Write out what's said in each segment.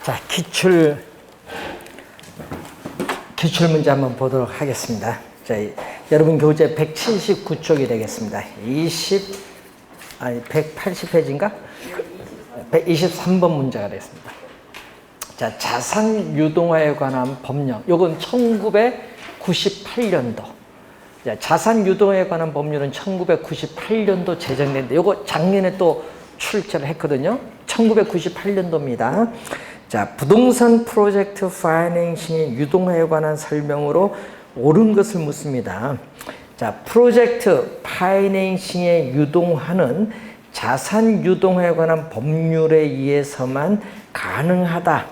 자, 기출 문제 한번 보도록 하겠습니다. 자, 여러분 교재 179쪽이 되겠습니다. 180페이지인가? 123번 문제가 되겠습니다. 자, 자산 유동화에 관한 법령. 요건 1998년도. 자, 자산 유동화에 관한 법률은 1998년도 제정된데, 요거 작년에 또 출제를 했거든요. 1998년도입니다. 자, 부동산 프로젝트 파이낸싱의 유동화에 관한 설명으로 옳은 것을 묻습니다. 자, 프로젝트 파이낸싱의 유동화는 자산 유동화에 관한 법률에 의해서만 가능하다.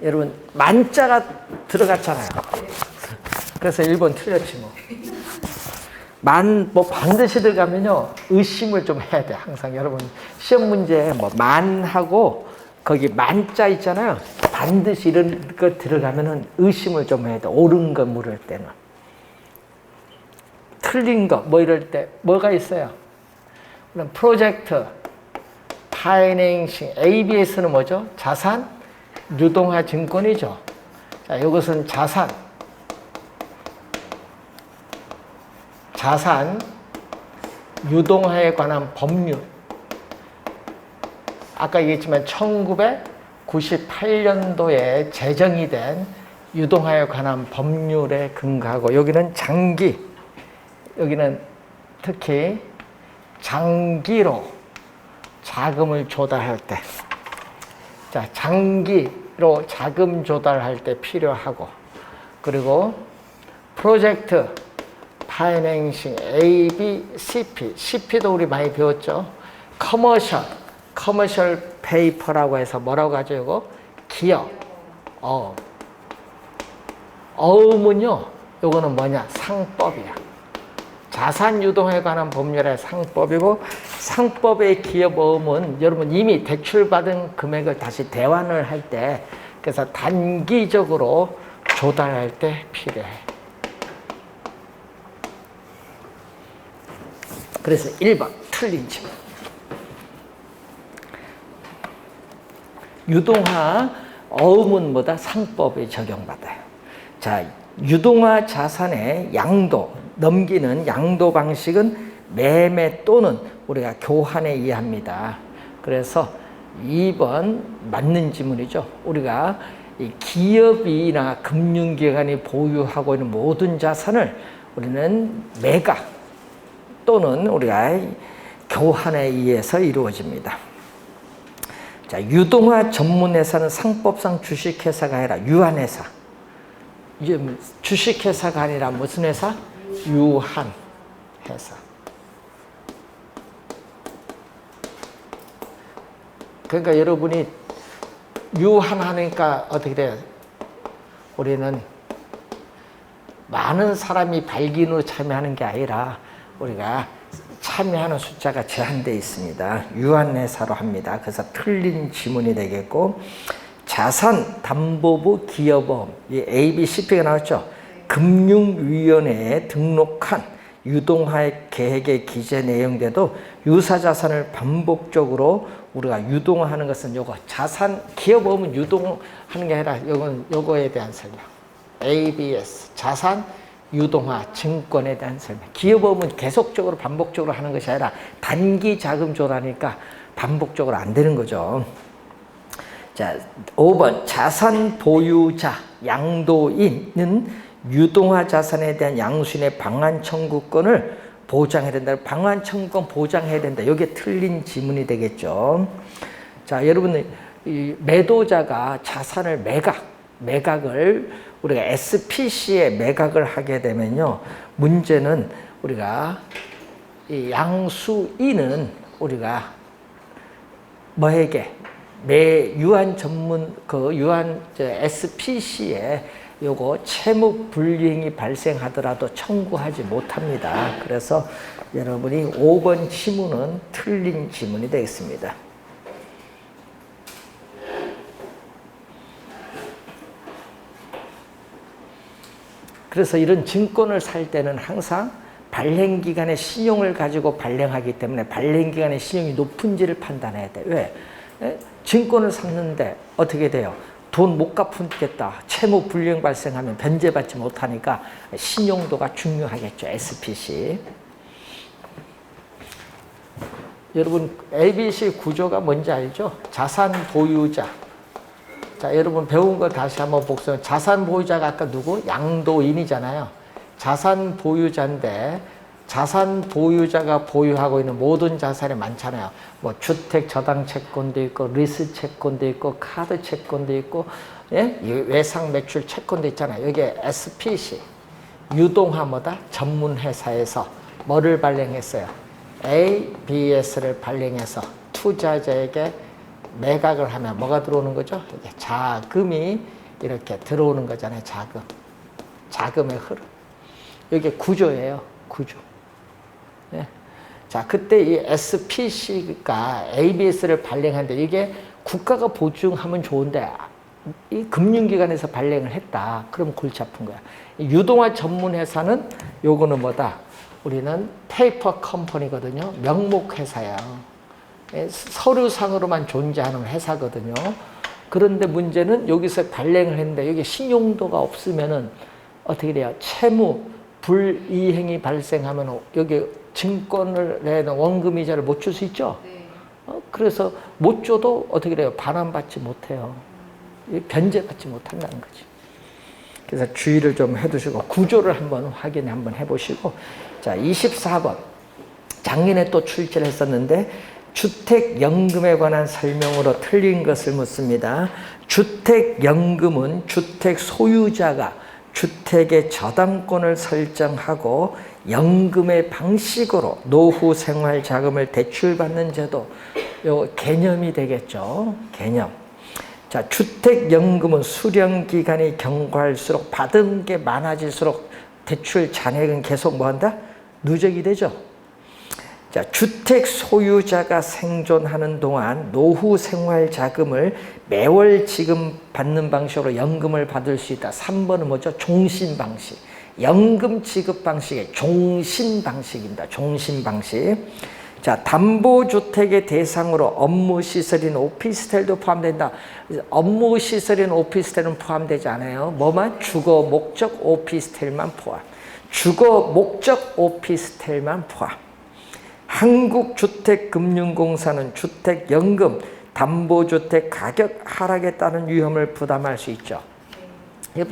여러분, 만자가 들어갔잖아요. 그래서 1번 틀렸지 뭐. 반드시 들어가면요, 의심을 좀 해야 돼. 항상 여러분, 시험 문제에 만하고 거기 만자 있잖아요. 반드시 이런 거 들어가면은 의심을 좀 해야 돼. 옳은 거 물을 때는. 틀린 거, 이럴 때, 뭐가 있어요? 그럼 프로젝트, 파이낸싱, ABS는 뭐죠? 자산, 유동화 증권이죠. 자, 이것은 자산, 유동화에 관한 법률. 아까 얘기했지만 1998년도에 제정이 된 유동화에 관한 법률에 근거하고, 여기는 장기, 여기는 특히 장기로 자금을 조달할 때, 자, 장기로 자금 조달할 때 필요하고, 그리고 프로젝트 파이낸싱 AB, CP도 우리 많이 배웠죠. 커머셜 페이퍼라고 해서 뭐라고 하죠, 이거? 기업. 어음은요, 요거는 뭐냐? 상법이야. 자산 유동에 관한 법률의 상법이고, 상법의 기업 어음은 여러분 이미 대출받은 금액을 다시 대환을 할 때, 그래서 단기적으로 조달할 때 필요해. 그래서 1번 틀린 질문. 유동화 어음은 뭐다? 상법에 적용받아요. 자, 유동화 자산의 양도, 넘기는 양도 방식은 매매 또는 우리가 교환에 의합니다. 그래서 2번 맞는 지문이죠. 우리가 이 기업이나 금융기관이 보유하고 있는 모든 자산을 우리는 매각 또는 우리가 교환에 의해서 이루어집니다. 자, 유동화 전문회사는 상법상 주식회사가 아니라 유한회사. 주식회사가 아니라 무슨 회사? 유한회사. 그러니까 여러분이 유한하니까 어떻게 돼요? 우리는 많은 사람이 발기인으로 참여하는 게 아니라 우리가 참여하는 숫자가 제한되어 있습니다. 유한회사로 합니다. 그래서 틀린 지문이 되겠고, 자산담보부 기업원, 이 ABCP가 나왔죠. 금융위원회에 등록한 유동화 계획의 기재 내용대도 유사자산을 반복적으로 우리가 유동화하는 것은 요거 자산 기업원은 유동하는 게 아니라 요거에 대한 설명. ABS 자산 유동화 증권에 대한 설명. 기업업은 계속적으로 반복적으로 하는 것이 아니라 단기 자금 조달하니까 반복적으로 안 되는 거죠. 자, 5번 자산 보유자 양도인은 유동화 자산에 대한 양수인의 방한 청구권을 보장해야 된다. 방한 청구권 보장해야 된다. 이게 틀린 지문이 되겠죠. 자, 여러분, 이 매도자가 자산을 매각을 우리가 SPC에 매각을 하게 되면요, 문제는 우리가 이 양수인은 우리가 뭐에게 유한 전문 유한 SPC에 요거 채무 불이행이 발생하더라도 청구하지 못합니다. 그래서 여러분이 5번 지문은 틀린 지문이 되겠습니다. 그래서 이런 증권을 살 때는 항상 발행기관의 신용을 가지고 발행하기 때문에 발행기관의 신용이 높은지를 판단해야 돼. 왜? 예? 증권을 샀는데 어떻게 돼요? 돈 못 갚겠다. 채무 불이행 발생하면 변제받지 못하니까 신용도가 중요하겠죠. SPC. 여러분 ABC 구조가 뭔지 알죠? 자산 보유자. 자, 여러분 배운 거 다시 한번 복습. 자산 보유자가 아까 누구? 양도인이잖아요. 자산 보유자인데 자산 보유자가 보유하고 있는 모든 자산이 많잖아요. 뭐 주택 저당 채권도 있고 리스 채권도 있고 카드 채권도 있고 예? 외상 매출 채권도 있잖아요. 여기에 SPC 유동화 뭐다? 전문 회사에서 뭐를 발행했어요? ABS를 발행해서 투자자에게 매각을 하면 뭐가 들어오는 거죠? 이게 자금이 이렇게 들어오는 거잖아요. 자금의 흐름. 이게 구조예요. 구조. 네. 자, 그때 이 SPC가 ABS를 발행하는데 이게 국가가 보증하면 좋은데 이 금융기관에서 발행을 했다. 그럼 골치 아픈 거야. 유동화 전문 회사는 요거는 뭐다? 우리는 페이퍼 컴퍼니거든요. 명목 회사야. 서류상으로만 존재하는 회사거든요. 그런데 문제는 여기서 발행을 했는데 여기 신용도가 없으면은 어떻게 돼요? 채무 불이행이 발생하면 여기 증권을 내는 원금이자를 못 줄 수 있죠. 그래서 못 줘도 어떻게 돼요? 반환받지 못해요. 변제받지 못한다는 거지. 그래서 주의를 좀 해두시고 구조를 한번 한번 해보시고 자 24번 작년에 또 출제를 했었는데 주택연금에 관한 설명으로 틀린 것을 묻습니다. 주택연금은 주택 소유자가 주택의 저당권을 설정하고 연금의 방식으로 노후 생활 자금을 대출받는 제도, 요 개념이 되겠죠. 개념. 자, 주택연금은 수령 기간이 경과할수록 받은 게 많아질수록 대출 잔액은 계속 뭐한다? 누적이 되죠. 자, 주택 소유자가 생존하는 동안 노후 생활 자금을 매월 지급받는 방식으로 연금을 받을 수 있다. 3번은 뭐죠? 종신 방식. 연금 지급 방식의 종신 방식입니다. 종신 방식. 자, 담보주택의 대상으로 업무시설인 오피스텔도 포함된다. 업무시설인 오피스텔은 포함되지 않아요. 뭐만? 주거 목적 오피스텔만 포함. 주거 목적 오피스텔만 포함. 한국주택금융공사는 주택연금, 담보주택 가격 하락에 따른 위험을 부담할 수 있죠.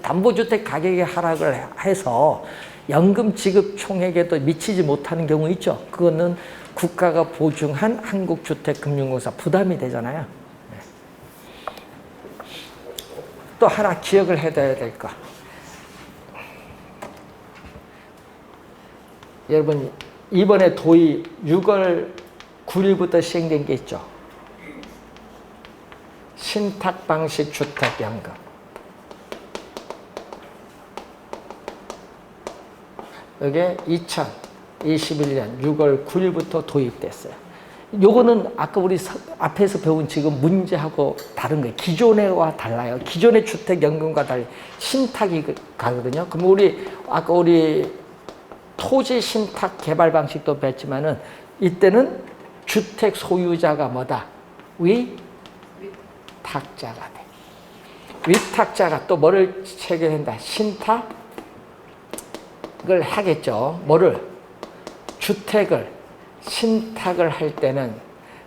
담보주택 가격이 하락을 해서 연금 지급 총액에도 미치지 못하는 경우 있죠. 그거는 국가가 보증한 한국주택금융공사 부담이 되잖아요. 또 하나 기억을 해둬야 될 거. 여러분 이번에 도입 6월 9일부터 시행된 게 있죠. 신탁 방식 주택연금. 이게 2021년 6월 9일부터 도입됐어요. 요거는 아까 우리 앞에서 배운 지금 문제하고 다른 거예요. 기존에와 달라요. 기존의 주택연금과 달리 신탁이 가거든요. 그럼 아까 우리 토지 신탁 개발 방식도 배웠지만은 이때는 주택 소유자가 뭐다? 위탁자가 돼. 위탁자가 또 뭐를 체결한다? 신탁을 하겠죠. 뭐를? 주택을 신탁을 할 때는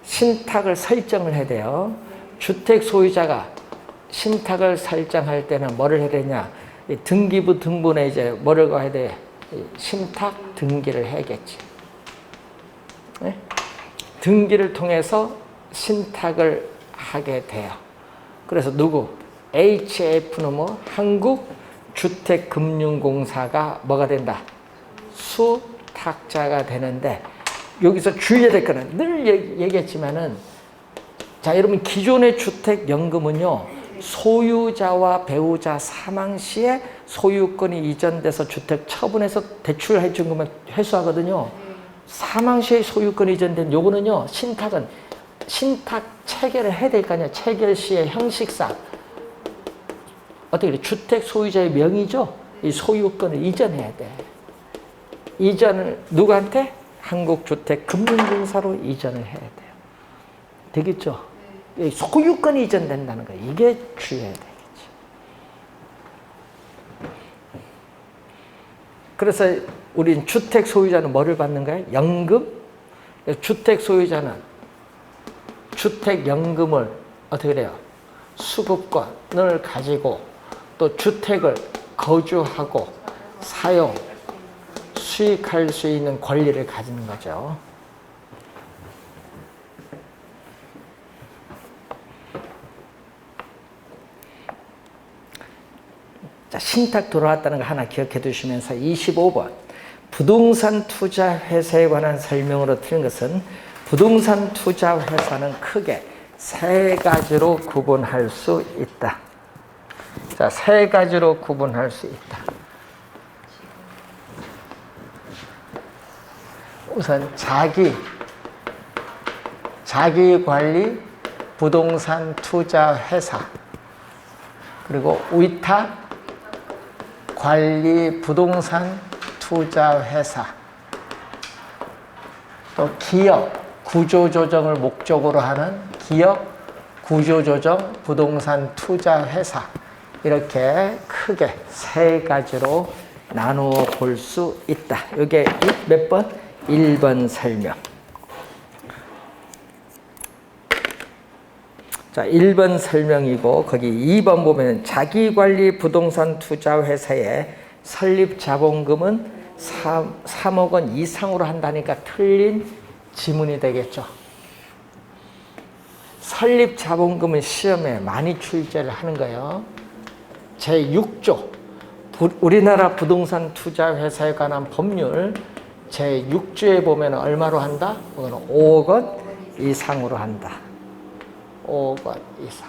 신탁을 설정을 해야 돼요. 주택 소유자가 신탁을 설정할 때는 뭐를 해야 되냐? 등기부 등본에 이제 뭐를 가야 돼? 신탁 등기를 해야겠지. 네? 등기를 통해서 신탁을 하게 돼요. 그래서 누구? HF는 뭐? 한국주택금융공사가 뭐가 된다? 수탁자가 되는데 여기서 주의해야 될 거는 늘 얘기했지만은 자, 여러분 기존의 주택연금은요. 소유자와 배우자 사망 시에 소유권이 이전돼서 주택 처분해서 대출해 준 거면 회수하거든요. 사망 시에 소유권이 이전된 요거는요. 신탁은 신탁 체결을 해야 될 거 아니야. 체결 시의 형식상 어떻게 돼? 주택 소유자의 명의죠. 이 소유권을 이전해야 돼. 이전을 누구한테? 한국주택금융공사로 이전을 해야 돼요. 되겠죠? 소유권이 이전된다는 거예요. 이게 주의해야 되겠지. 그래서 우린 주택 소유자는 뭐를 받는 거예요? 연금? 주택 소유자는 주택연금을 어떻게 돼요? 수급권을 가지고 또 주택을 거주하고 사용, 수익할 수 있는 권리를 가지는 거죠. 자, 신탁 돌아왔다는 거 하나 기억해 두시면서 25번 부동산 투자 회사에 관한 설명으로 틀린 것은 부동산 투자 회사는 크게 세 가지로 구분할 수 있다. 자, 세 가지로 구분할 수 있다. 우선 자기 관리 부동산 투자 회사, 그리고 위탁 관리 부동산 투자 회사, 또 기업 구조조정을 목적으로 하는 기업 구조조정 부동산 투자 회사, 이렇게 크게 세 가지로 나누어 볼 수 있다. 이게 몇 번? 1번 설명. 자, 1번 설명이고 거기 2번 보면 자기관리 부동산 투자 회사의 설립 자본금은 3억 원 이상으로 한다니까 틀린 지문이 되겠죠. 설립 자본금은 시험에 많이 출제를 하는 거예요. 제6조 우리나라 부동산 투자 회사에 관한 법률 제6조에 보면 얼마로 한다? 그거는 5억 원 이상으로 한다. 5억 원 이상.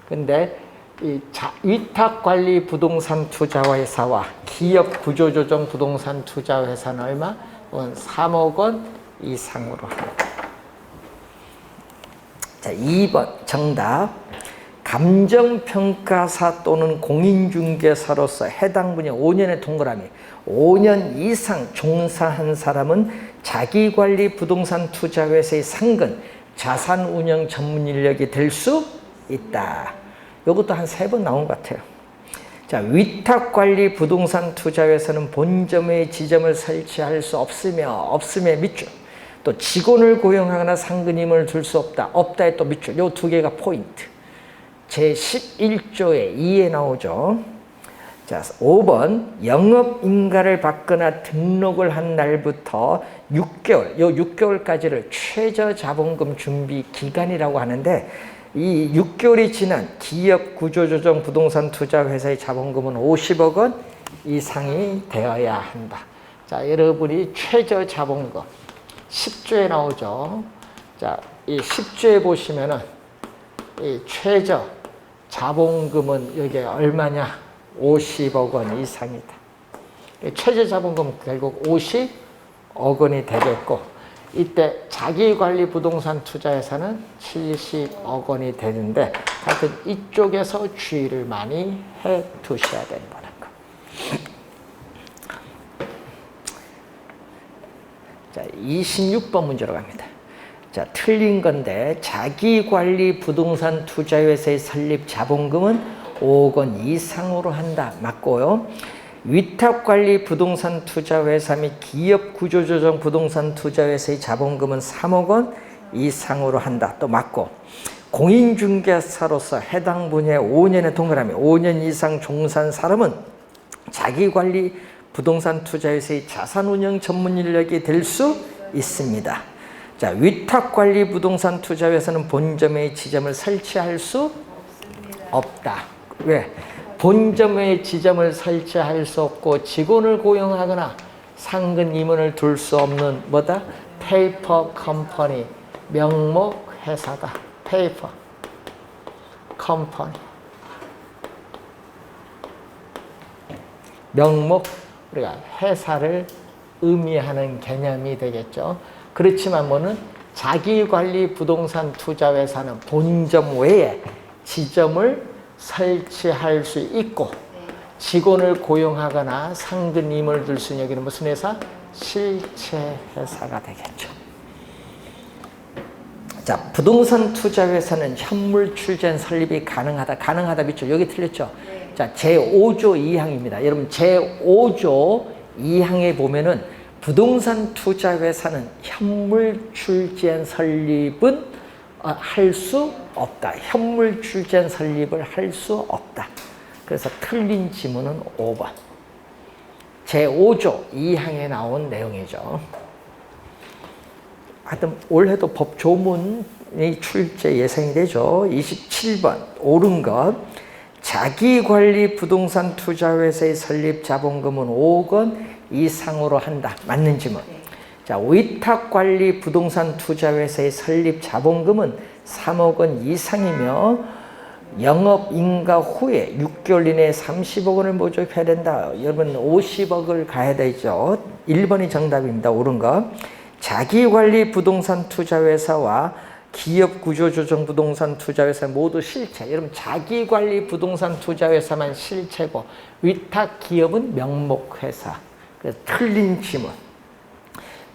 근데 이 위탁관리 부동산 투자회사와 기업 구조조정 부동산 투자회사는 얼마? 3억 원 이상으로 한다. 자, 2번 정답. 감정평가사 또는 공인중개사로서 해당 분야 5년의 동그라미 5년 이상 종사한 사람은 자기관리 부동산 투자회사의 상근 자산운영 전문 인력이 될 수 있다. 이것도 한 3번 나온 것 같아요. 자, 위탁관리 부동산 투자회사는 본점의 지점을 설치할 수 없음에 밑줄. 또 직원을 고용하거나 상근임을 둘 수 없다에 또 밑줄. 요 두 개가 포인트. 제11조의 2에 나오죠. 자, 5번 영업인가를 받거나 등록을 한 날부터 6개월, 요 6개월까지를 최저자본금 준비 기간이라고 하는데 이 6개월이 지난 기업 구조조정 부동산 투자회사의 자본금은 50억 원 이상이 되어야 한다. 자, 여러분이 최저자본금 10조에 나오죠. 자, 이 10조에 보시면은 이 최저 자본금은 여기 얼마냐? 50억 원 이상이다. 최저 자본금 결국 50억 원이 되겠고 이때 자기관리 부동산 투자회사는 70억 원이 되는데 하여튼 이쪽에서 주의를 많이 해 두셔야 된다는 거. 자, 26번 문제로 갑니다. 자, 틀린 건데 자기관리 부동산 투자회사의 설립 자본금은 5억 원 이상으로 한다. 맞고요. 위탁관리 부동산 투자회사 및 기업 구조조정 부동산 투자회사의 자본금은 3억 원 이상으로 한다. 또 맞고. 공인중개사로서 해당 분야에 5년의 동그라미 5년 이상 종사한 사람은 자기관리 부동산 투자회사의 자산운영 전문 인력이 될 수 있습니다. 자, 위탁관리 부동산 투자회사는 본점의 지점을 설치할 수 없다. 왜? 본점의 지점을 설치할 수 없고 직원을 고용하거나 상근 임원을 둘 수 없는 뭐다? 페이퍼 컴퍼니, 명목 회사다. 페이퍼 컴퍼니. 명목, 우리가 회사를 의미하는 개념이 되겠죠. 그렇지만 뭐는 자기관리 부동산 투자회사는 본점 외에 지점을 설치할 수 있고 직원을 고용하거나 상근임을 둘 수 있는 여기는 무슨 회사? 실체 회사가 되겠죠. 자, 부동산 투자회사는 현물 출전 설립이 가능하다. 가능하다 밑줄 여기 틀렸죠? 네. 자, 제5조 2항입니다. 여러분 제5조 2항에 보면은 부동산 투자회사는 현물 출전 설립은 할 수 없다. 현물 출전 설립을 할 수 없다. 그래서 틀린 지문은 5번. 제5조 2항에 나온 내용이죠. 하여튼 올해도 법조문이 출제 예상이 되죠. 27번 옳은 것. 자기관리 부동산 투자회사의 설립 자본금은 5억 원 이상으로 한다. 맞는 질문. 자, 위탁관리 부동산 투자회사의 설립 자본금은 3억 원 이상이며 영업인가 후에 6개월 이내에 30억 원을 모집해야 된다. 여러분 50억을 가야 되죠. 1번이 정답입니다. 옳은 것. 자기관리 부동산 투자회사와 기업구조조정 부동산 투자회사 모두 실체. 여러분 자기관리 부동산 투자회사만 실체고 위탁기업은 명목회사. 그래서 틀린 지문.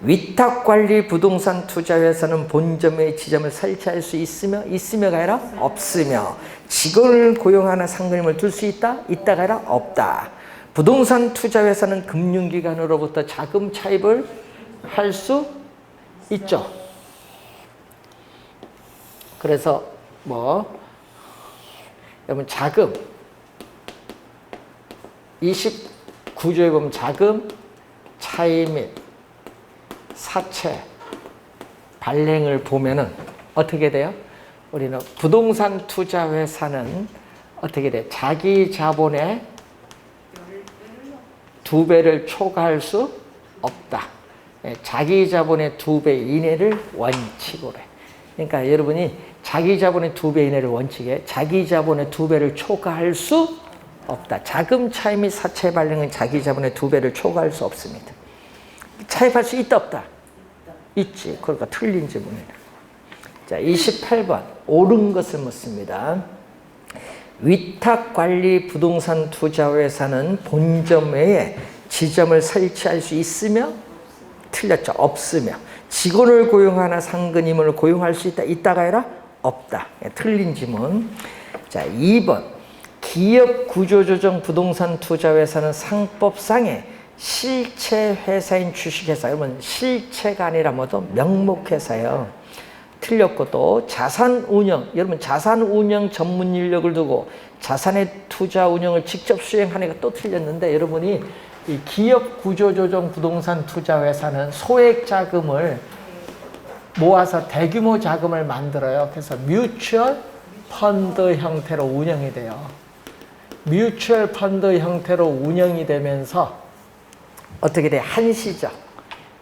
위탁관리 부동산 투자회사는 본점의 지점을 설치할 수 있으며가 아니라 없으며 직원을 고용하는 상근임을 둘 수 있다가 아니라 없다. 부동산 투자회사는 금융기관으로부터 자금 차입을 할 수 있죠. 그래서 여러분 자금 29조에 보면 자금 차입 및 사채 발행을 보면은 어떻게 돼요? 우리는 부동산 투자 회사는 어떻게 돼? 자기 자본의 2배를 초과할 수 없다. 자기 자본의 2배 이내를 원칙으로 해. 그러니까 여러분이 자기 자본의 2배 이내를 원칙에 자기 자본의 2배를 초과할 수 없다. 자금 차입 및 사채 발행은 자기 자본의 2배를 초과할 수 없습니다. 차입할 수 있다 없다? 있지. 그러니까 틀린 질문이다. 자, 28번 옳은 것을 묻습니다. 위탁관리 부동산 투자회사는 본점 외에 지점을 설치할 수 있으며 틀렸죠. 없으며 직원을 고용하나 상근임을 고용할 수 있다가 아니라 없다. 틀린 지문. 자, 2번 기업구조조정 부동산 투자회사는 상법상의 실체 회사인 주식회사. 여러분 실체가 아니라 뭐도 명목회사예요. 틀렸고 또 자산운영. 여러분 자산운영 전문 인력을 두고 자산의 투자 운영을 직접 수행하니까 또 틀렸는데 여러분이 이 기업구조조정 부동산 투자회사는 소액 자금을 모아서 대규모 자금을 만들어요. 그래서 뮤추얼 펀드 형태로 운영이 돼요. 뮤추얼 펀드 형태로 운영이 되면서 어떻게 돼? 한시적,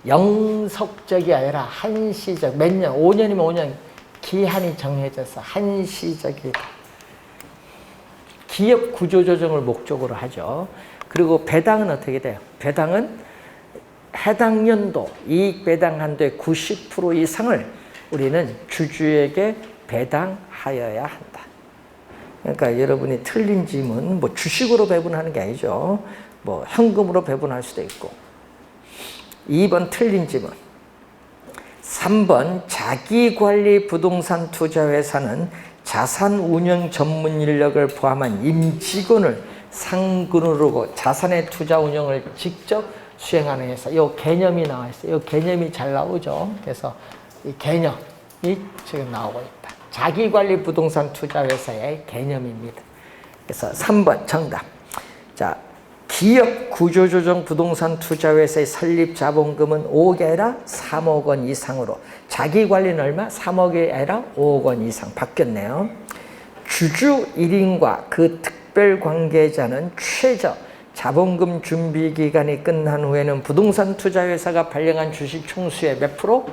영속적이 아니라 한시적. 몇 년? 5년이면 5년 기한이 정해져서 한시적이다. 기업 구조조정을 목적으로 하죠. 그리고 배당은 어떻게 돼요? 배당은 해당 연도 이익 배당 한도의 90% 이상을 우리는 주주에게 배당하여야 한다. 그러니까 여러분이 틀린 질문, 주식으로 배분하는 게 아니죠. 현금으로 배분할 수도 있고. 2번 틀린 질문. 3번 자기관리 부동산 투자회사는 자산운영 전문 인력을 포함한 임직원을 상근으로 자산의 투자 운영을 직접 수행하는 회사. 이 개념이 나와 있어요. 이 개념이 잘 나오죠. 그래서 이 개념이 지금 나오고 있다. 자기관리 부동산 투자회사의 개념입니다. 그래서 3번 정답. 자, 기업 구조조정 부동산 투자회사의 설립 자본금은 5억이 아니라 3억 원 이상으로. 자기관리는 얼마? 3억이 아니라 5억 원 이상. 바뀌었네요. 주주 1인과 그 특별 관계자는 최저 자본금 준비 기간이 끝난 후에는 부동산 투자회사가 발행한 주식 총수의 몇 프로?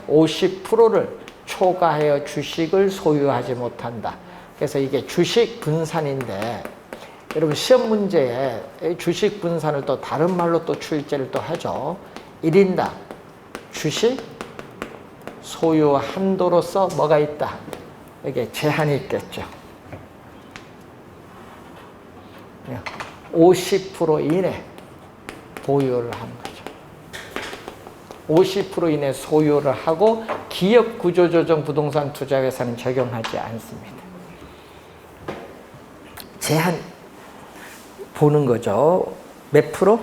50%를 초과하여 주식을 소유하지 못한다. 그래서 이게 주식 분산인데 여러분 시험 문제에 주식 분산을 또 다른 말로 또 출제를 또 하죠. 1인당 주식 소유 한도로서 뭐가 있다? 이게 제한이 있겠죠. 50% 이내 보유를 하는 거죠. 50% 이내 소유를 하고 기업 구조조정 부동산 투자회사는 적용하지 않습니다. 제한 보는 거죠. 몇 프로?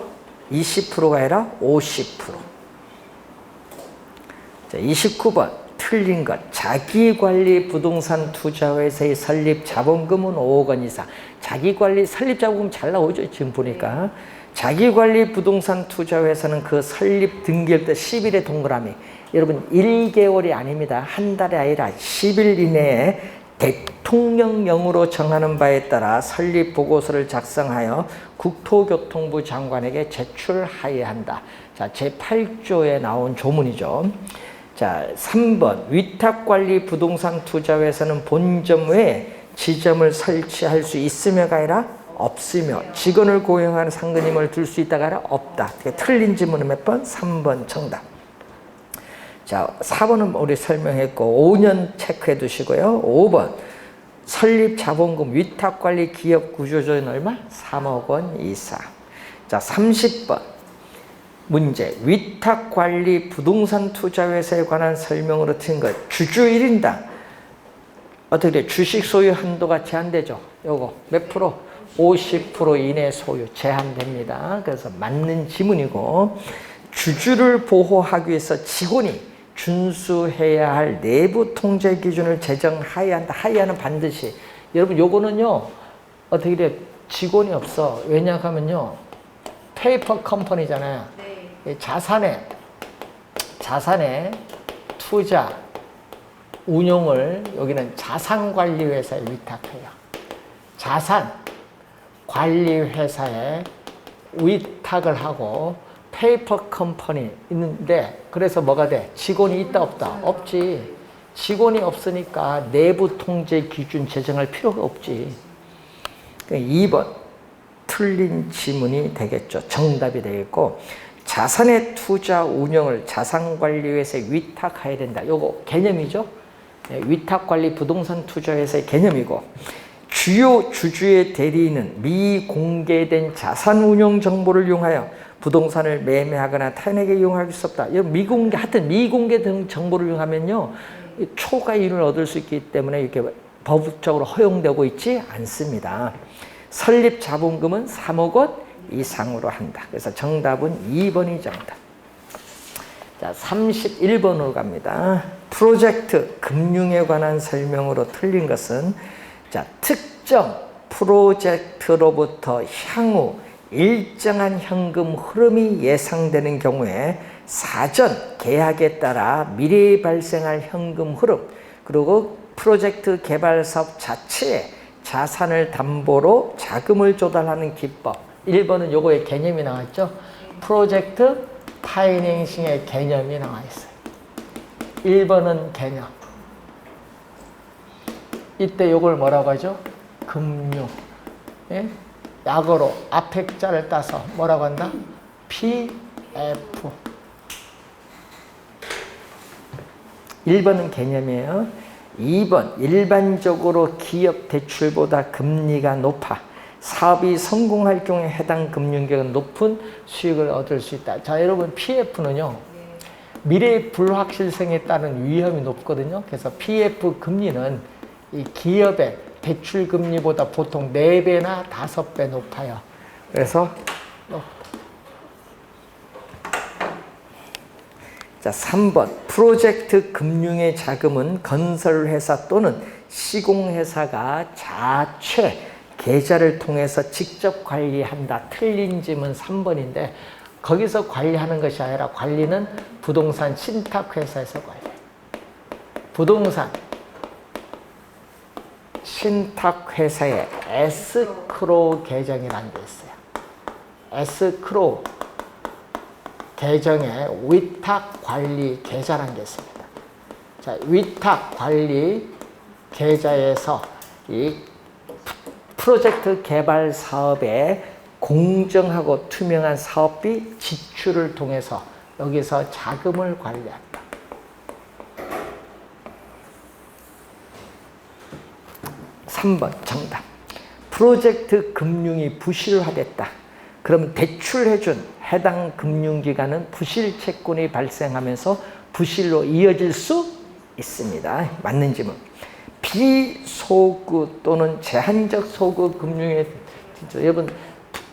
20%가 아니라 50%. 자, 29번 틀린 것. 자기관리 부동산 투자회사의 설립 자본금은 5억 원 이상. 자기관리 설립 자본금 잘 나오죠. 지금 보니까. 자기관리 부동산 투자회사는 그 설립 등기일 때 10일에 동그라미. 여러분 1개월이 아닙니다. 한 달이 아니라 10일 이내에 대통령령으로 정하는 바에 따라 설립 보고서를 작성하여 국토교통부 장관에게 제출하여야 한다. 자, 제8조에 나온 조문이죠. 자, 3번 위탁관리 부동산 투자회사는 본점 외에 지점을 설치할 수 있으며가 아니라 없으며 직원을 고용하는 상근임을 둘 수 있다가 아니라 없다. 틀린 지문은 몇 번? 3번 정답. 자, 4번은 우리 설명했고 5년 체크해 두시고요. 5번 설립 자본금 위탁관리 기업 구조조는 얼마? 3억 원 이상. 자, 30번 문제. 위탁관리 부동산 투자회사에 관한 설명으로 틀린 것. 주주 1인당 어떻게 돼? 주식 소유 한도가 제한되죠. 요거 몇 프로? 50% 이내 소유 제한됩니다. 그래서 맞는 지문이고, 주주를 보호하기 위해서 직원이 준수해야 할 내부 통제 기준을 제정하여야 한다. 하여야는 반드시. 여러분 요거는요 어떻게 돼? 직원이 없어. 왜냐하면요 페이퍼 컴퍼니잖아요. 네. 자산의 투자 운용을 여기는 자산관리회사에 위탁해요. 자산관리회사에 위탁을 하고 페이퍼 컴퍼니 있는데, 그래서 뭐가 돼? 직원이 있다 없다? 없지. 직원이 없으니까 내부 통제 기준 제정할 필요가 없지. 2번 틀린 지문이 되겠죠. 정답이 되겠고, 자산의 투자 운영을 자산관리회사에 위탁해야 된다. 요거 개념이죠. 위탁관리 부동산 투자회사의 개념이고, 주요 주주의 대리인은 미공개된 자산 운용 정보를 이용하여 부동산을 매매하거나 타인에게 이용할 수 없다. 미공개 정보를 이용하면요 초과이익을 얻을 수 있기 때문에 이렇게 법적으로 허용되고 있지 않습니다. 설립 자본금은 3억 원 이상으로 한다. 그래서 정답은 2번이 정답. 자, 31번으로 갑니다. 프로젝트 금융에 관한 설명으로 틀린 것은, 자, 특정 프로젝트로부터 향후 일정한 현금 흐름이 예상되는 경우에 사전 계약에 따라 미래에 발생할 현금 흐름, 그리고 프로젝트 개발 사업 자체에 자산을 담보로 자금을 조달하는 기법. 1번은 요거의 개념이 나왔죠. 프로젝트 파이낸싱의 개념이 나와 있어요. 1번은 개념. 이때 요걸 뭐라고 하죠? 금융. 예? 약어로 앞에 자를 따서 뭐라고 한다? PF. 1번은 개념이에요. 2번 일반적으로 기업 대출보다 금리가 높아 사업이 성공할 경우에 해당 금융기관은 높은 수익을 얻을 수 있다. 자, 여러분 PF는요 미래의 불확실성에 따른 위험이 높거든요. 그래서 PF 금리는 이 기업의 대출 금리보다 보통 4배나 5배 높아요. 그래서 자, 3번 프로젝트 금융의 자금은 건설회사 또는 시공회사가 자체 계좌를 통해서 직접 관리한다. 틀린 지문 3번인데 거기서 관리하는 것이 아니라 관리는 부동산 신탁회사에서 관리해요. 부동산 신탁회사에 에스크로우 계정이라는 게 있어요. 에스크로우 계정에 위탁관리 계좌라는 게 있습니다. 자, 위탁관리 계좌에서 이 프로젝트 개발 사업에 공정하고 투명한 사업비 지출을 통해서 여기서 자금을 관리한다. 3번 정답. 프로젝트 금융이 부실화됐다. 그러면 대출해준 해당 금융기관은 부실 채권이 발생하면서 부실로 이어질 수 있습니다. 맞는 질문. 비소구 또는 제한적 소구 금융에 여러분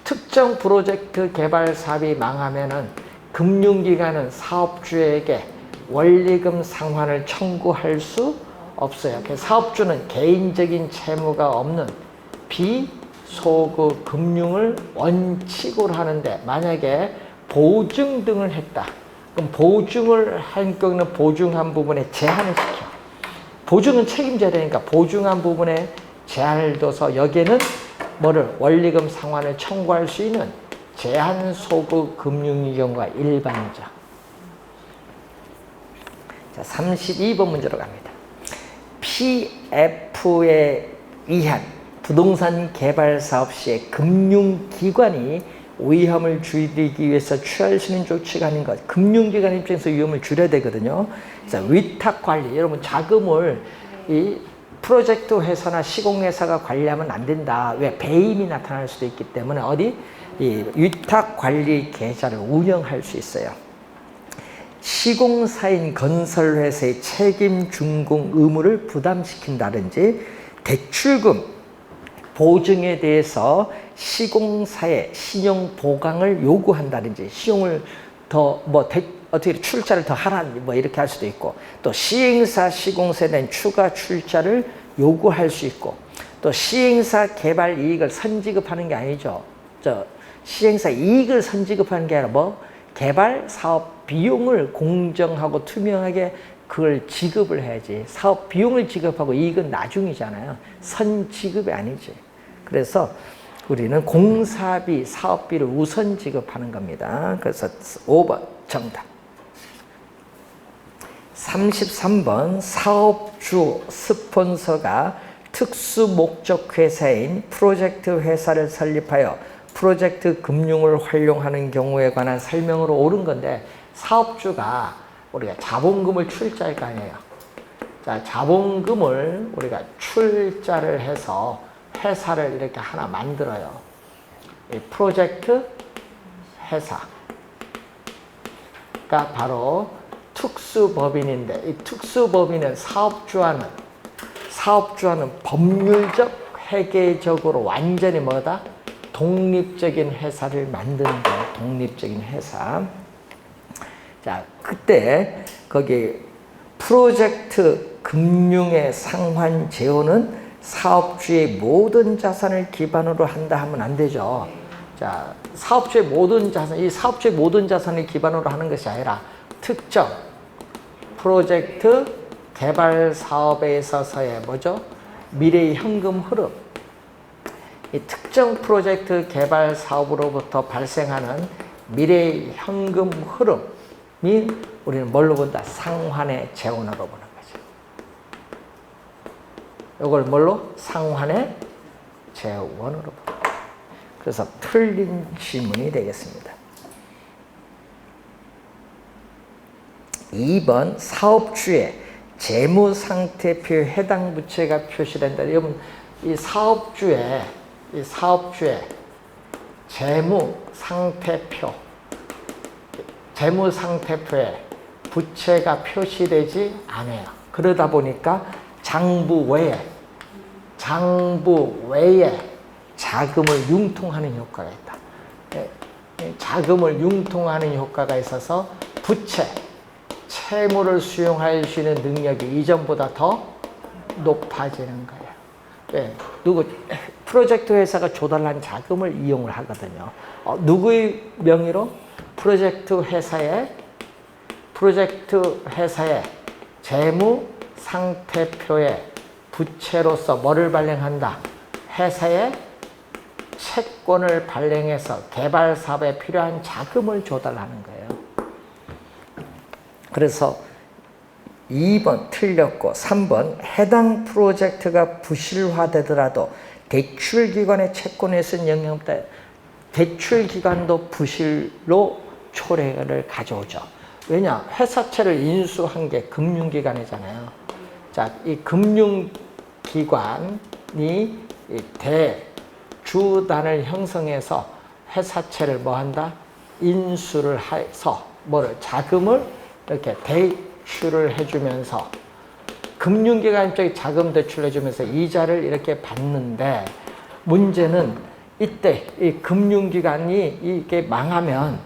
특정 프로젝트 개발 사업이 망하면은 금융기관은 사업주에게 원리금 상환을 청구할 수 없어요. 사업주는 개인적인 채무가 없는 비소구 금융을 원칙으로 하는데 만약에 보증 등을 했다. 그럼 보증을 한 경우는 보증한 부분에 제한을 시켜. 보증은 책임져야 되니까 보증한 부분에 제한을 둬서 여기에는 뭐를 원리금 상환을 청구할 수 있는 제한소구 금융의 경우가 일반적. 자, 32번 문제로 갑니다. PF에 의한 부동산 개발 사업 시에 금융기관이 위험을 줄이기 위해서 취할 수 있는 조치가 아닌 것. 금융기관 입장에서 위험을 줄여야 되거든요. 그래서 위탁관리, 여러분 자금을 이 프로젝트 회사나 시공회사가 관리하면 안 된다. 왜? 배임이 나타날 수도 있기 때문에 어디? 이 위탁관리 계좌를 운영할 수 있어요. 시공사인 건설회사의 책임 준공 의무를 부담시킨다든지 대출금 보증에 대해서 시공사의 신용 보강을 요구한다든지 신용을 더 어떻게 출자를 더 하라 뭐 이렇게 할 수도 있고 또 시행사 시공사에 대한 추가 출자를 요구할 수 있고 또 시행사 개발 이익을 선지급하는 게 아니죠. 시행사 이익을 선지급하는 게 아니라 뭐 개발 사업 비용을 공정하고 투명하게 그걸 지급을 해야지. 사업 비용을 지급하고 이익은 나중이잖아요. 선지급이 아니지. 그래서 우리는 공사비, 사업비를 우선 지급하는 겁니다. 그래서 5번 정답. 33번 사업주 스폰서가 특수 목적 회사인 프로젝트 회사를 설립하여 프로젝트 금융을 활용하는 경우에 관한 설명으로 옳은 건데 사업주가 우리가 자본금을 출자할 거 아니에요. 자, 자본금을 우리가 출자를 해서 회사를 이렇게 하나 만들어요. 이 프로젝트 회사가 바로 특수법인인데 이 특수법인은 사업주와는 법률적, 회계적으로 완전히 뭐다? 독립적인 회사를 만드는 거예요. 독립적인 회사. 자, 그때 거기 프로젝트 금융의 상환 제어는 사업주의 모든 자산을 기반으로 한다 하면 안 되죠. 자, 사업주의 모든 자산, 이 사업주의 모든 자산을 기반으로 하는 것이 아니라 특정 프로젝트 개발 사업에 있어서의 뭐죠? 미래의 현금 흐름. 이 특정 프로젝트 개발 사업으로부터 발생하는 미래의 현금 흐름이 우리는 뭘로 본다? 상환의 재원으로 보는 거죠. 이걸 뭘로? 상환의 재원으로 본다. 그래서 틀린 질문이 되겠습니다. 2번 사업주의 재무상태표에 해당 부채가 표시된다. 여러분 이 사업주의 재무상태표에 부채가 표시되지 않아요. 그러다 보니까 장부 외에 자금을 융통하는 효과가 있다. 자금을 융통하는 효과가 있어서 부채, 채무를 수용할 수 있는 능력이 이전보다 더 높아지는 거예요. 네, 프로젝트 회사가 조달한 자금을 이용을 하거든요. 누구의 명의로? 프로젝트 회사의 재무 상태표에 부채로서 뭐를 발행한다? 회사의 채권을 발행해서 개발 사업에 필요한 자금을 조달하는 거예요. 그래서 2번 틀렸고 3번 해당 프로젝트가 부실화되더라도 대출기관의 채권에 쓴 영향 없다. 대출기관도 부실로 초래를 가져오죠. 왜냐? 회사채를 인수한 게 금융기관이잖아요. 자, 이 금융기관이 대주단을 형성해서 회사채를 뭐 한다? 인수를 해서 뭐를 자금을 이렇게 대출을 해주면서 금융기관 쪽에 자금 대출을 해주면서 이자를 이렇게 받는데 문제는 이때 이 금융기관이 이게 망하면은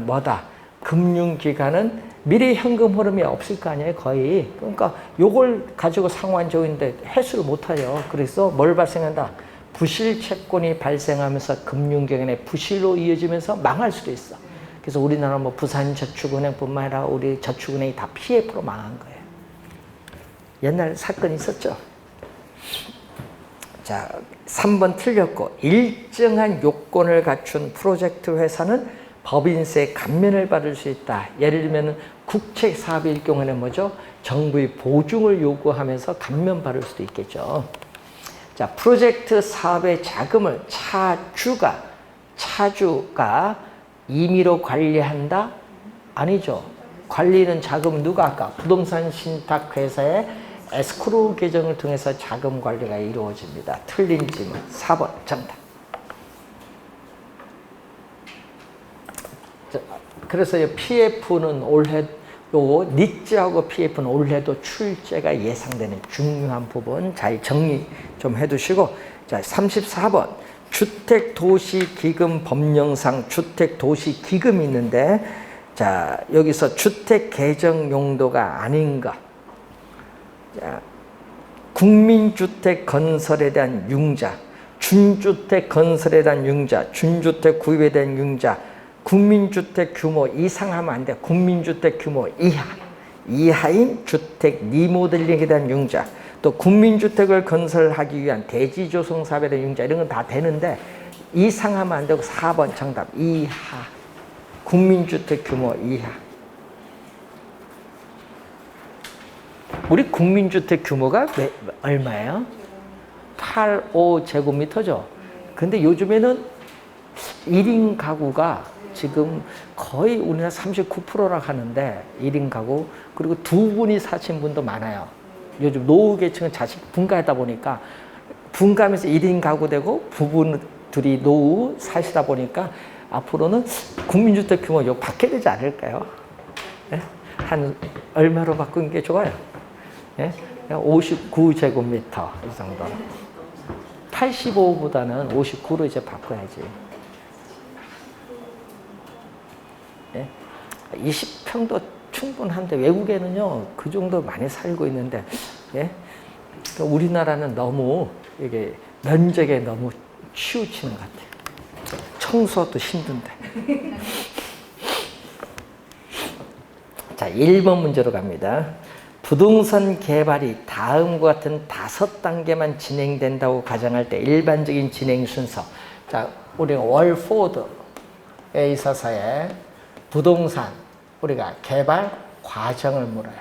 뭐다? 금융기관은 미래 현금 흐름이 없을 거 아니에요, 거의. 그러니까 요걸 가지고 상환 조인데 회수를 못해요. 그래서 뭘 발생한다? 부실 채권이 발생하면서 금융기관의 부실로 이어지면서 망할 수도 있어. 그래서 우리나라 뭐 부산저축은행뿐만 아니라 우리 저축은행이 다 PF로 망한 거예요. 옛날 사건이 있었죠. 자, 3번 틀렸고, 일정한 요건을 갖춘 프로젝트 회사는 법인세 감면을 받을 수 있다. 예를 들면 국책 사업일 경우에는 뭐죠? 정부의 보증을 요구하면서 감면 받을 수도 있겠죠. 자, 프로젝트 사업의 자금을 차주가 임의로 관리한다? 아니죠. 관리는 자금 누가 할까? 부동산 신탁회사의 에스크로우 계정을 통해서 자금 관리가 이루어집니다. 틀린 질문 4번 정답. 그래서 PF는 올해 니츠하고 PF는 올해도 출제가 예상되는 중요한 부분 잘 정리 좀 해두시고, 자 34번 주택도시기금 법령상 주택도시기금이 있는데, 자 여기서 주택 개정 용도가 아닌가, 자, 국민주택 건설에 대한 융자, 준주택 건설에 대한 융자, 준주택 구입에 대한 융자, 국민주택 규모 이상 하면 안 돼. 국민주택 규모 이하인 주택 리모델링에 대한 융자, 또 국민주택을 건설하기 위한 대지조성 사업에 대한 융자, 이런 건 다 되는데 이상 하면 안 되고 4번 정답 이하. 국민주택 규모 이하. 우리 국민주택 규모가 얼마예요? 85제곱미터죠. 근데 요즘에는 1인 가구가 지금 거의 우리나라 39%라 하는데 1인 가구, 그리고 두 분이 사신 분도 많아요. 요즘 노후 계층은 자식 분가하다 보니까 분가하면서 1인 가구 되고 부부들이 노후 사시다 보니까 앞으로는 국민주택 규모 요 바뀌어야 되지 않을까요? 네? 한 얼마로 바꾸는 게 좋아요? 네? 59제곱미터 이 정도. 85보다는 59로 이제 바꿔야지. 예? 20평도 충분한데 외국에는요 그 정도 많이 살고 있는데, 예? 그러니까 우리나라는 너무 이게 면적에 너무 치우치는 것 같아요. 청소도 힘든데. 자, 1번 문제로 갑니다. 부동산 개발이 다음과 같은 5단계만 진행된다고 가정할 때 일반적인 진행 순서. 자, 우리가 월포드에 있어서의 부동산 우리가 개발 과정을 물어요.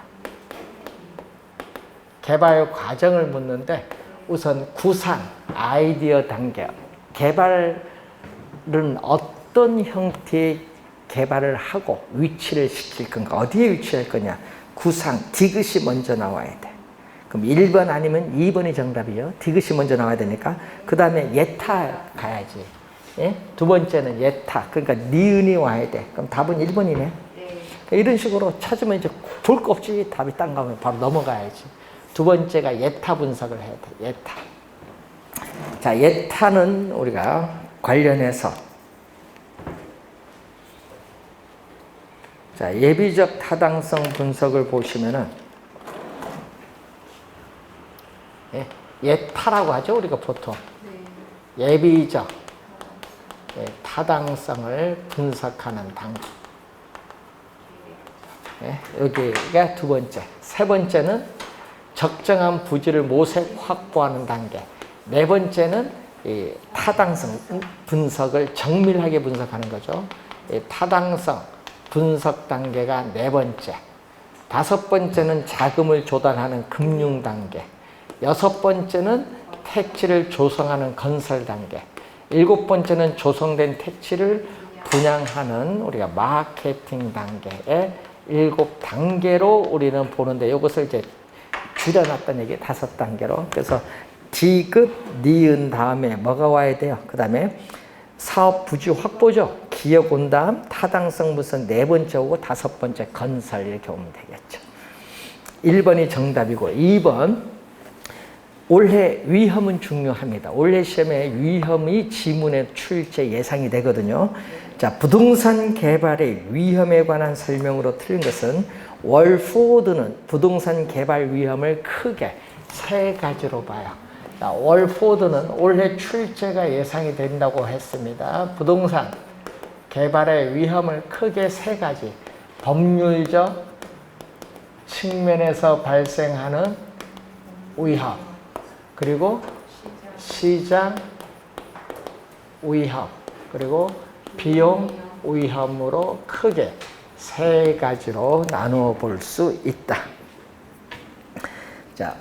개발 과정을 묻는데 우선 구상, 아이디어 단계. 개발은 어떤 형태의 개발을 하고 위치를 시킬 건가, 어디에 위치할 거냐. 구상, 디귿이 먼저 나와야 돼. 그럼 1번 아니면 2번이 정답이요. 디귿이 먼저 나와야 되니까. 그 다음에 예타 가야지. 예? 두 번째는 예타. 그러니까 니은이 와야 돼. 그럼 답은 1번이네. 네. 이런 식으로 찾으면 이제 볼 거 없이 답이 딴 거면 바로 넘어가야지. 두 번째가 예타 분석을 해야 돼. 예타. 자, 예타는 우리가 관련해서 자, 예비적 타당성 분석을 보시면은, 예, 예타라고 하죠, 우리가 보통. 네. 예비적 타당성을 분석하는 단계. 예, 여기가 두 번째. 세 번째는 적정한 부지를 모색 확보하는 단계. 네 번째는 이 타당성 분석을 정밀하게 분석하는 거죠. 이 타당성 분석 단계가 네 번째. 다섯 번째는 자금을 조달하는 금융 단계. 여섯 번째는 택지를 조성하는 건설 단계. 일곱 번째는 조성된 택지를 분양하는 우리가 마케팅 단계의 7단계로 우리는 보는데, 이것을 이제 줄여놨던 얘기 5단계로. 그래서 디귿, 니은 다음에 뭐가 와야 돼요? 그 다음에 사업 부지 확보죠. 기업 온 다음 타당성 분석 네 번째 오고 다섯 번째 건설 이렇게 오면 되겠죠. 1번이 정답이고 2번 올해 위험은 중요합니다. 올해 시험에 위험이 지문의 출제 예상이 되거든요. 자, 부동산 개발의 위험에 관한 설명으로 틀린 것은 월포드는 부동산 개발 위험을 크게 세 가지로 봐요. 자, 월포드는 올해 출제가 예상이 된다고 했습니다. 부동산 개발의 위험을 크게 세 가지. 법률적 측면에서 발생하는 위험, 그리고 시장 위험, 그리고 비용 위험으로 크게 세 가지로 나누어 볼 수 있다. 자,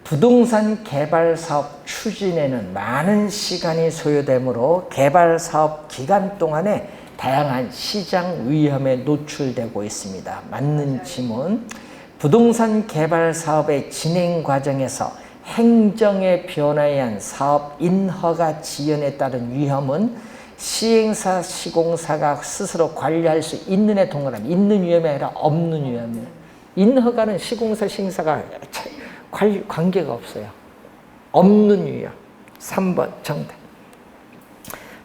부동산 개발 사업 추진에는 많은 시간이 소요되므로 개발 사업 기간 동안에 다양한 시장 위험에 노출되고 있습니다. 맞는 지문. 부동산 개발 사업의 진행 과정에서 행정의 변화에 의한 사업 인허가 지연에 따른 위험은 시행사, 시공사가 스스로 관리할 수 있는 에 동그라미, 있는 위험이 아니라 없는 위험이에요. 인허가는 시공사, 시행사가 관계가 없어요. 없는 위험. 3번 정답.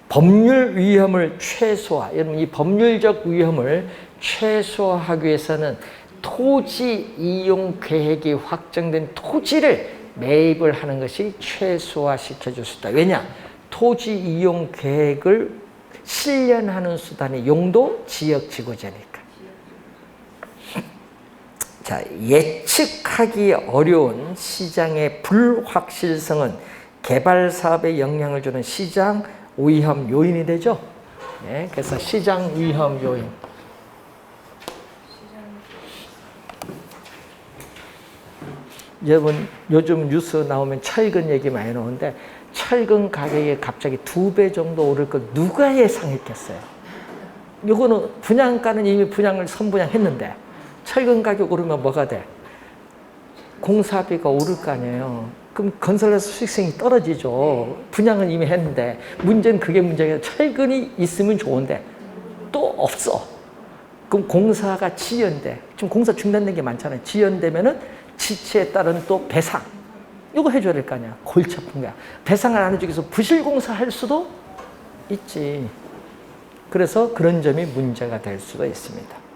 법률 위험을 최소화. 여러분, 이 법률적 위험을 최소화하기 위해서는 토지 이용 계획이 확정된 토지를 매입을 하는 것이 최소화시켜 줄 수 있다. 왜냐? 토지 이용 계획을 실현하는 수단의 용도 지역지구제니까. 자, 예측하기 어려운 시장의 불확실성은 개발 사업에 영향을 주는 시장 위험 요인이 되죠. 네, 그래서 시장 위험 요인. 여러분, 요즘 뉴스 나오면 철근 얘기 많이 나오는데 철근 가격이 갑자기 2배 정도 오를 걸 누가 예상했겠어요? 이거는 분양가는 이미 분양을 선분양했는데 철근 가격 오르면 뭐가 돼? 공사비가 오를 거 아니에요. 그럼 건설회사 수익성이 떨어지죠. 분양은 이미 했는데 문제는 그게 문제가 철근이 있으면 좋은데 또 없어. 그럼 공사가 지연돼. 지금 공사 중단된 게 많잖아요. 지연되면은 지체에 따른 또 배상. 이거 해줘야 될 거 아니야. 골치 아픈 거야. 배상을 안 해주기 위해서 부실공사 할 수도 있지. 그래서 그런 점이 문제가 될 수도 있습니다.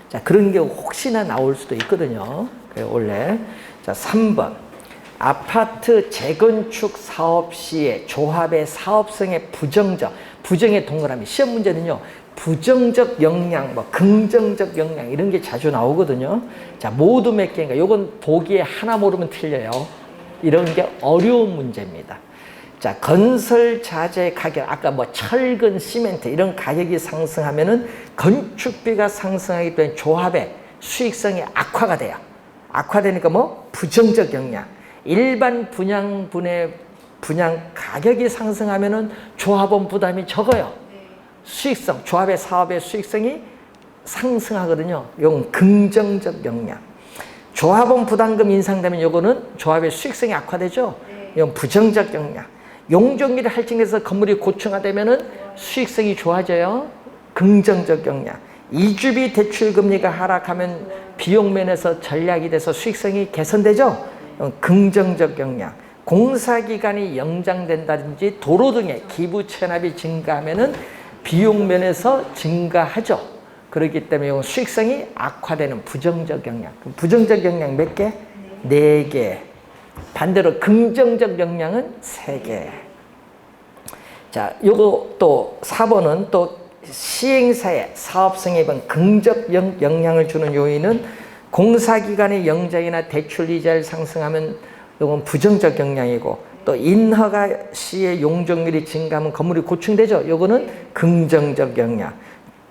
자, 그런 게 혹시나 나올 수도 있거든요. 원래. 자, 3번. 아파트 재건축 사업 시에 조합의 사업성의 부정의 동그라미. 시험 문제는요, 부정적 영향, 긍정적 영향 이런 게 자주 나오거든요. 자, 모두 몇 개인가? 요건 보기에 하나 모르면 틀려요. 이런 게 어려운 문제입니다. 자, 건설 자재 가격, 아까 철근, 시멘트 이런 가격이 상승하면은 건축비가 상승하기 때문에 조합의 수익성이 악화가 돼요. 악화되니까 부정적 영향. 일반 분양 가격이 상승하면은 조합원 부담이 적어요. 수익성, 조합의 사업의 수익성이 상승하거든요. 이건 긍정적 영향. 조합원 부담금 인상되면 이거는 조합의 수익성이 악화되죠. 이건 부정적 영향. 용적률이 할증해서 건물이 고층화되면은 수익성이 좋아져요. 긍정적 영향. 이주비 대출 금리가 하락하면 비용 면에서 전략이 돼서 수익성이 개선되죠. 긍정적 영향. 공사 기간이 연장된다든지 도로 등의 기부 체납이 증가하면은 비용 면에서 증가하죠. 그렇기 때문에 수익성이 악화되는 부정적 영향. 부정적 영향 몇 개? 4개. 반대로 긍정적 영향은 3개. 자, 요거 또 4번은 또 시행사의 사업성에 입은 긍정 영향을 주는 요인은 공사기간의 영장이나 대출 이자를 상승하면 이건 부정적 영향이고, 또 인허가 시의 용적률이 증가하면 건물이 고충되죠. 이거는 긍정적 영향.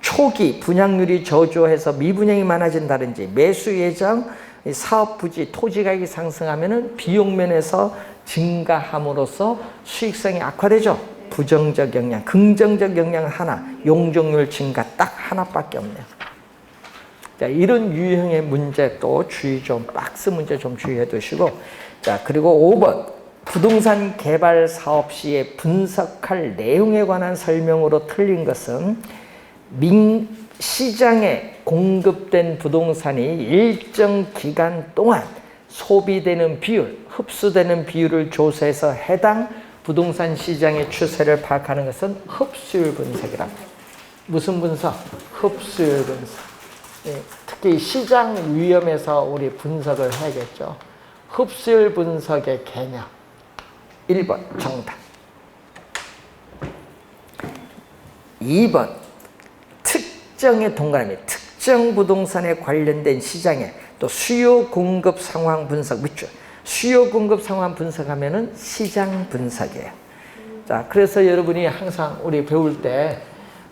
초기 분양률이 저조해서 미분양이 많아진다든지 매수 예정, 사업 부지, 토지 가격이 상승하면은 비용 면에서 증가함으로써 수익성이 악화되죠. 부정적 영향. 긍정적 영향은 하나, 용적률 증가 딱 하나밖에 없네요. 자, 이런 유형의 문제 또 주의 좀, 박스 문제 좀 주의해 두시고, 자, 그리고 5번. 부동산 개발 사업 시에 분석할 내용에 관한 설명으로 틀린 것은 시장에 공급된 부동산이 일정 기간 동안 소비되는 비율, 흡수되는 비율을 조사해서 해당 부동산 시장의 추세를 파악하는 것은 흡수율 분석이랍니다. 무슨 분석? 흡수율 분석. 특히 시장 위험에서 우리 분석을 해야겠죠. 흡수율 분석의 개념. 1번 정답. 2번 특정의 동그라미, 특정 부동산에 관련된 시장에 또 수요 공급 상황 분석 밑줄. 수요 공급 상황 분석하면은 시장 분석이에요. 자, 그래서 여러분이 항상 우리 배울 때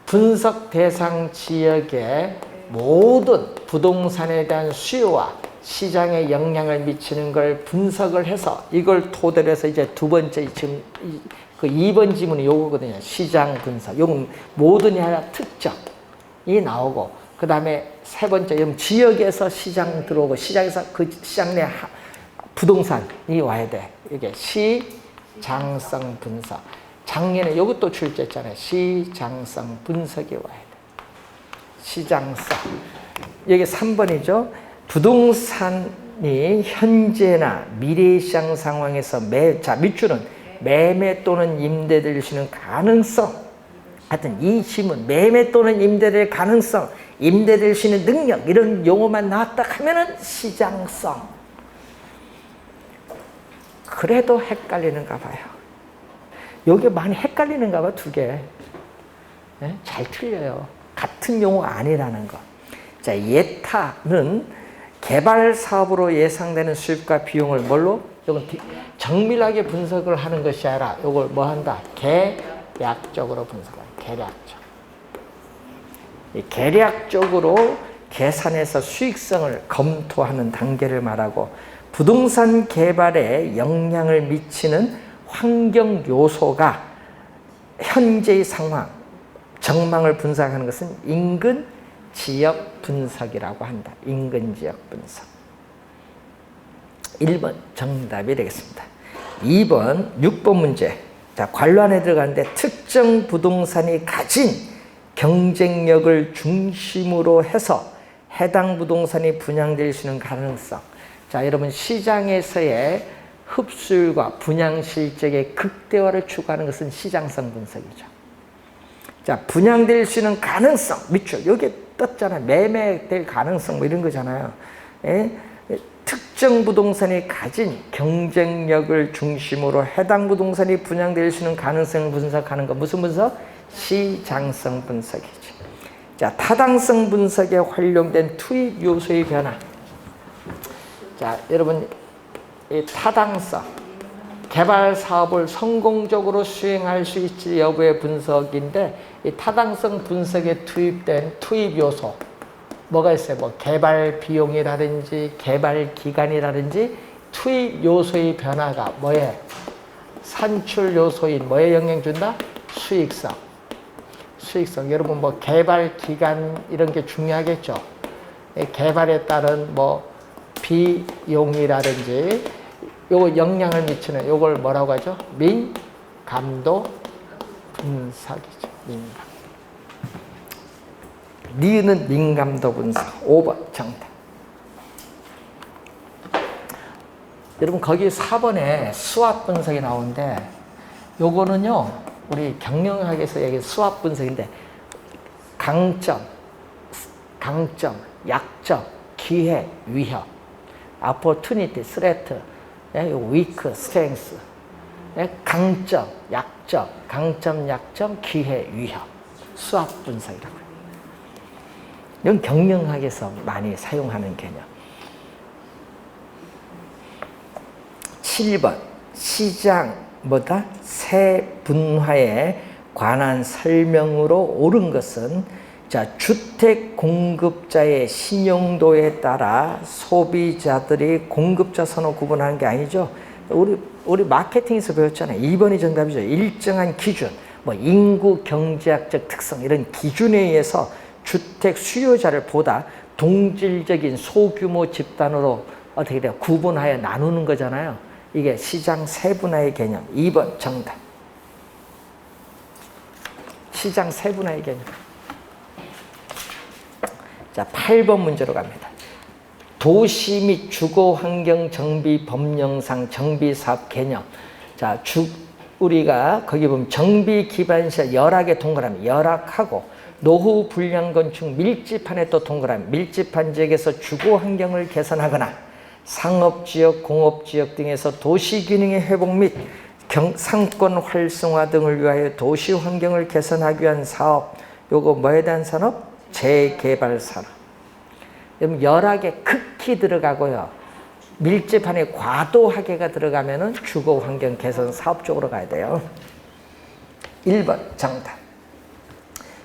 분석 대상 지역의 모든 부동산에 대한 수요와 시장에 영향을 미치는 걸 분석을 해서 이걸 토대로 해서 이제 두 번째 지금 그 2번 지문이 요거거든요. 시장 분석. 요건 모든이 아니라 특정이 나오고 그 다음에 세 번째 지역에서 시장 들어오고 시장에서 그 시장 내 부동산이 와야 돼. 이게 시장성 분석. 작년에 이것도 출제했잖아요. 시장성 분석이 와야 돼. 시장성. 여기 3번이죠. 부동산이 현재나 미래 시장 상황에서 자, 밑줄은 매매 또는 임대될 수 있는 가능성. 하여튼 이 지문 매매 또는 임대될 가능성, 임대될 수 있는 능력 이런 용어만 나왔다 하면은 시장성. 그래도 헷갈리는가 봐요. 여기 많이 헷갈리는가 봐, 두 개. 네? 잘 틀려요. 같은 용어가 아니라는 거. 자, 예타는 개발 사업으로 예상되는 수입과 비용을 뭘로? 이건 정밀하게 분석을 하는 것이 아니라 이걸 뭐 한다? 계략적으로 분석한다. 계략적. 이 계략적으로 계산해서 수익성을 검토하는 단계를 말하고 부동산 개발에 영향을 미치는 환경 요소가 현재의 상황, 전망을 분석하는 것은 인근 지역 분석이라고 한다. 인근 지역 분석. 1번 정답이 되겠습니다. 2번 6번 문제. 자, 관로 안에 들어가는데 특정 부동산이 가진 경쟁력을 중심으로 해서 해당 부동산이 분양될 수 있는 가능성. 자, 여러분 시장에서의 흡수율과 분양 실적의 극대화를 추구하는 것은 시장성 분석이죠. 자, 분양될 수 있는 가능성 밑줄 여기 떴잖아요. 매매될 가능성 뭐 이런 거잖아요. 예? 특정 부동산이 가진 경쟁력을 중심으로 해당 부동산이 분양될 수 있는 가능성을 분석하는 거 무슨 분석? 시장성 분석이죠. 자, 타당성 분석에 활용된 투입 요소의 변화. 자, 여러분 이 타당성, 개발 사업을 성공적으로 수행할 수 있지 여부의 분석인데 이 타당성 분석에 투입된 투입 요소 뭐가 있어요? 뭐 개발 비용이라든지 개발 기간이라든지 투입 요소의 변화가 뭐에? 산출 요소인 뭐에 영향 준다? 수익성. 수익성. 여러분 뭐 개발 기간 이런 게 중요하겠죠. 개발에 따른 뭐 비용이라든지 요거 영향을 미치는 요걸 뭐라고 하죠? 민감도 분석이죠. 민감. 니은은 민감도 분석. 5번 정답. 여러분 거기 4번에 수압 분석이 나오는데 요거는요 우리 경영학에서 얘기하는 수압 분석인데 강점, 약점, 기회, 위협, opportunity, threat, weak, strength, 강점, 약점, 기회, 위협, 수압 분석이라고 해요. 이건 경영학에서 많이 사용하는 개념. 7번 시장 뭐다? 세분화에 관한 설명으로 옳은 것은 자, 주택 공급자의 신용도에 따라 소비자들이 공급자 선호 구분하는 게 아니죠. 우리 마케팅에서 배웠잖아요. 2번이 정답이죠. 일정한 기준, 뭐 인구 경제학적 특성 이런 기준에 의해서 주택 수요자를 보다 동질적인 소규모 집단으로 어떻게 돼요? 구분하여 나누는 거잖아요. 이게 시장 세분화의 개념. 2번 정답. 시장 세분화의 개념. 자, 8번 문제로 갑니다. 도시 및 주거 환경 정비 법령상 정비 사업 개념. 자, 우리가 거기 보면 정비 기반 시설 열악에 동그라미, 열악하고 노후 불량 건축 밀집한에 또 동그라미, 밀집한 지역에서 주거 환경을 개선하거나 상업지역, 공업지역 등에서 도시 기능의 회복 및 상권 활성화 등을 위하여 도시 환경을 개선하기 위한 사업. 요거 뭐에 대한 산업? 재개발 산업. 그럼 열악에 극히 들어가고요. 밀집한에 과도하게가 들어가면은 주거 환경 개선 사업 쪽으로 가야 돼요. 1번 정답.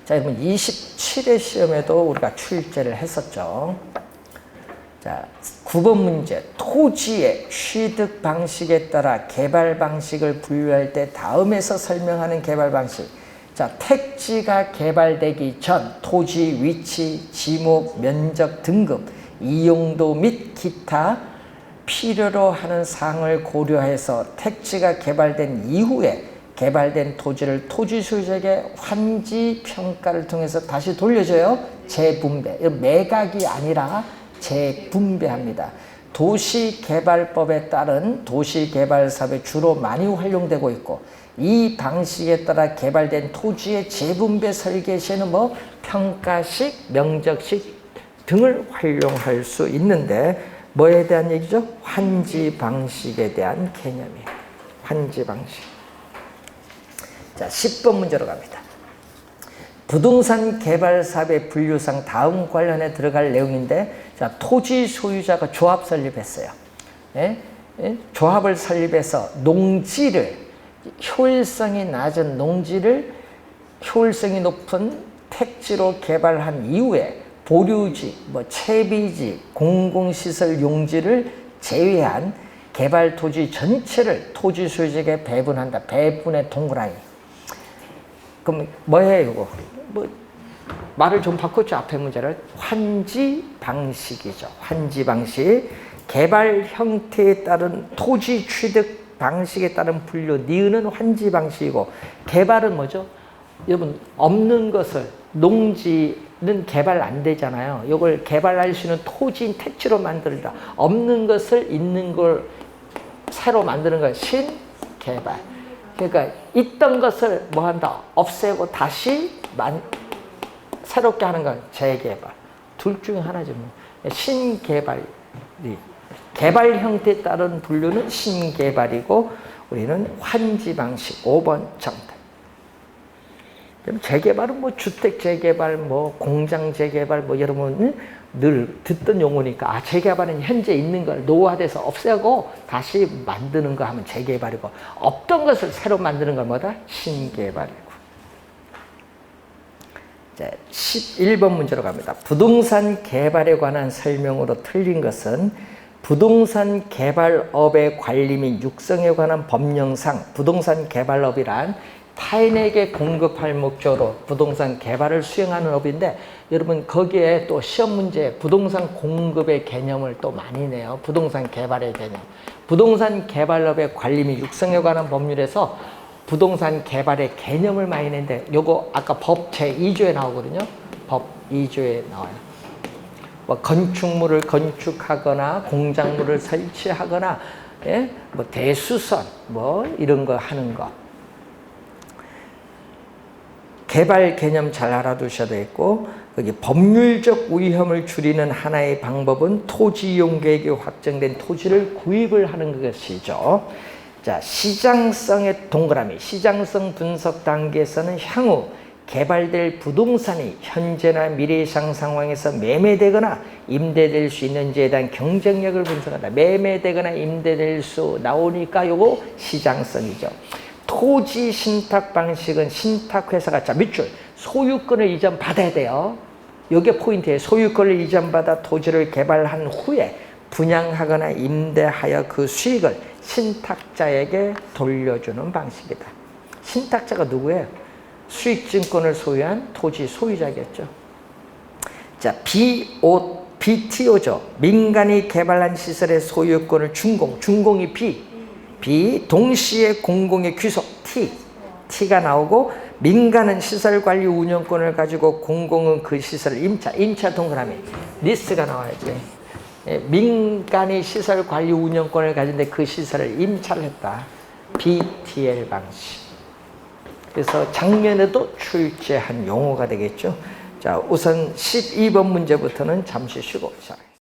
자, 여러분 27회 시험에도 우리가 출제를 했었죠. 자, 9번 문제. 토지의 취득 방식에 따라 개발 방식을 분류할 때 다음에서 설명하는 개발 방식. 자, 택지가 개발되기 전 토지 위치, 지목, 면적, 등급, 이용도 및 기타 필요로 하는 사항을 고려해서 택지가 개발된 이후에 개발된 토지를 토지 소유자에게 환지 평가를 통해서 다시 돌려줘요. 재분배. 매각이 아니라 재분배합니다. 도시개발법에 따른 도시개발 사업에 주로 많이 활용되고 있고, 이 방식에 따라 개발된 토지의 재분배 설계 시에는 뭐 평가식, 명적식 등을 활용할 수 있는데, 뭐에 대한 얘기죠? 환지 방식에 대한 개념이에요. 환지 방식. 자, 10번 문제로 갑니다. 부동산 개발 사업의 분류상 다음 관련해 들어갈 내용인데, 자, 토지 소유자가 조합 설립했어요. 조합을 설립해서 농지를, 효율성이 낮은 농지를 효율성이 높은 택지로 개발한 이후에 보류지, 채비지, 공공시설 용지를 제외한 개발 토지 전체를 토지 소유자에게 배분한다. 배분의 동그라미. 그럼 뭐예요, 이거? 말을 좀 바꿨죠, 앞에 문제를. 환지 방식이죠. 환지 방식. 개발 형태에 따른 토지 취득 방식에 따른 분류. 니은은 환지 방식이고, 개발은 뭐죠? 여러분, 없는 것을, 농지는 개발 안 되잖아요. 이걸 개발할 수 있는 토지인 택지로 만들다. 없는 것을 있는 걸 새로 만드는 걸 신개발. 그러니까 있던 것을 뭐 한다? 없애고 다시 새롭게 하는 건 재개발. 둘 중에 하나죠. 신개발이. 개발 형태에 따른 분류는 신개발이고, 우리는 환지 방식. 5번 정답. 그럼 재개발은 주택 재개발, 공장 재개발, 여러분 늘 듣던 용어니까, 재개발은 현재 있는 걸 노후화돼서 없애고 다시 만드는 거 하면 재개발이고, 없던 것을 새로 만드는 건 뭐다? 신개발이고. 자, 11번 문제로 갑니다. 부동산 개발에 관한 설명으로 틀린 것은 부동산 개발업의 관리 및 육성에 관한 법령상 부동산 개발업이란 타인에게 공급할 목적으로 부동산 개발을 수행하는 업인데, 여러분 거기에 또 시험 문제에 부동산 공급의 개념을 또 많이 내요. 부동산 개발의 개념. 부동산 개발업의 관리 및 육성에 관한 법률에서 부동산 개발의 개념을 많이 내는데, 요거 아까 법 제2조에 나오거든요. 법 2조에 나와요. 건축물을 건축하거나 공작물을 설치하거나, 대수선 이런 거 하는 거. 개발 개념 잘 알아두셔야 되겠고, 거기 법률적 위험을 줄이는 하나의 방법은 토지 이용 계획이 확정된 토지를 구입을 하는 것이죠. 자, 시장성의 동그라미. 시장성 분석 단계에서는 향후 개발될 부동산이 현재나 미래상 상황에서 매매되거나 임대될 수 있는지에 대한 경쟁력을 분석한다. 매매되거나 임대될 수 나오니까 요거 시장성이죠. 토지 신탁 방식은 신탁회사가, 자, 밑줄, 소유권을 이전받아야 돼요. 이게 포인트예요. 소유권을 이전받아 토지를 개발한 후에 분양하거나 임대하여 그 수익을 신탁자에게 돌려주는 방식이다. 신탁자가 누구예요? 수익증권을 소유한 토지 소유자겠죠. 자, BTO죠. 민간이 개발한 시설의 소유권을 준공이 B. B. 동시에 공공의 귀속 T가 나오고 민간은 시설관리 운영권을 가지고 공공은 그 시설을 임차 동그라미 리스가 나와야지. 민간이 시설관리 운영권을 가진데 그 시설을 임차를 했다. BTL 방식. 그래서 작년에도 출제한 용어가 되겠죠. 자, 우선 12번 문제부터는 잠시 쉬고 시작하겠습니다.